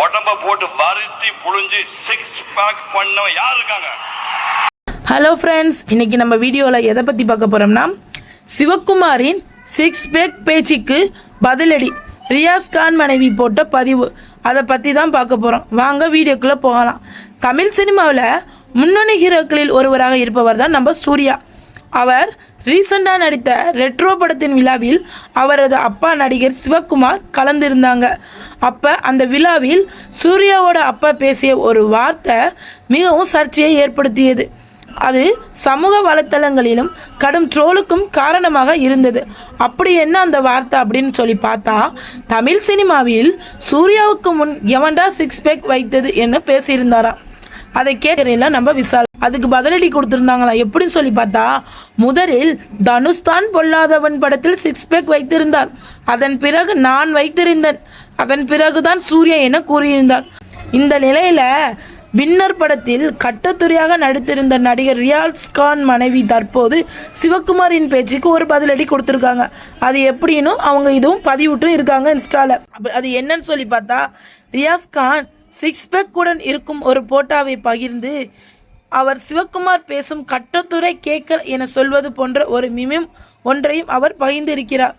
உடம்ப போட்டு வருத்தி புழிஞ்சு 6 பேக் பண்ணவன் யார் இருக்காங்க? ஹலோ ஃப்ரெண்ட்ஸ், இன்னைக்கு நம்ம வீடியோவில் எதை பற்றி பார்க்க போகிறோம்னா, சிவகுமாரின் 6 பேக் பேச்சுக்கு பதிலடி ரியாஸ் கான் மனைவி போட்ட பதிவு, அதை பற்றி தான் பார்க்க போகிறோம். வாங்க வீடியோக்குள்ளே போகலாம். தமிழ் சினிமாவில் முன்னணி ஹீரோக்களில் ஒருவராக இருப்பவர் தான் நம்ம சூர்யா. அவர் ரீசெண்டாக நடித்த ரெட்ரோ படத்தின் விழாவில் அவரது அப்பா நடிகர் சிவகுமார் கலந்திருந்தாங்க. அப்போ அந்த விழாவில் சூர்யாவோட அப்பா பேசிய ஒரு வார்த்தை மிகவும் சர்ச்சையை ஏற்படுத்தியது. அது சமூக வலைத்தளங்களிலும் கடும் ட்ரோலுக்கும் காரணமாக இருந்தது. அப்படி என்ன அந்த வார்த்தை அப்படின்னு சொல்லி பார்த்தா, தமிழ் சினிமாவில் சூர்யாவுக்கு முன் எவன்டா 6 பேக் வைத்தது என்று பேசியிருந்தாராம். அதை கேட்கறீங்களா நம்ம விசால் அதுக்கு பதிலடி கொடுத்துருந்தாங்களா. எப்படின்னு சொல்லி பார்த்தா, முதலில் தனுஷ் தான் பொல்லாதவன் படத்தில் 6 பேக் வைத்திருந்தார். அதன் பிறகு நான் வைத்திருந்தேன். அதன் பிறகுதான் சூர்யா என கூறியிருந்தார். இந்த நிலையில வின்னர் படத்தில் கட்டத்துறையாக நடித்திருந்த நடிகர் ரியாஸ் கான் மனைவி தற்போது சிவகுமாரின் பேச்சுக்கு ஒரு பதிலடி கொடுத்துருக்காங்க. அது எப்படின்னு அவங்க இதுவும் பதிவிட்டும் இருக்காங்க இன்ஸ்டால. அது என்னன்னு சொல்லி பார்த்தா, ரியாஸ் கான் 6 பேக் உடன் இருக்கும் ஒரு போட்டோவை பகிர்ந்து அவர் சிவகுமார் பேசும் கட்டத்துறை கேட்க என சொல்வது போன்ற ஒரு மிமிம் ஒன்றையும் அவர் பகிர்ந்திருக்கிறார்.